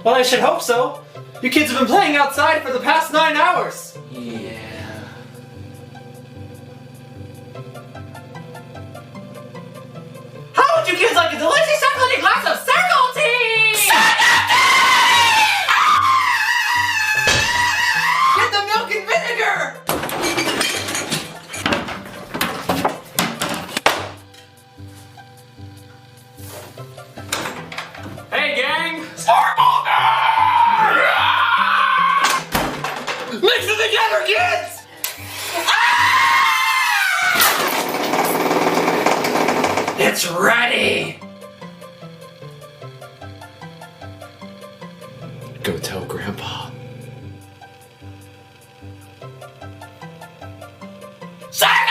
Well, I should hope so. You kids have been playing outside for the past 9 hours. Yeah. How would you kids like a delicious chocolatey glass of circle tea? Get the milk and vinegar! Hey, gang! Mix it together, kids! It's ready! Go tell Grandpa. Silence!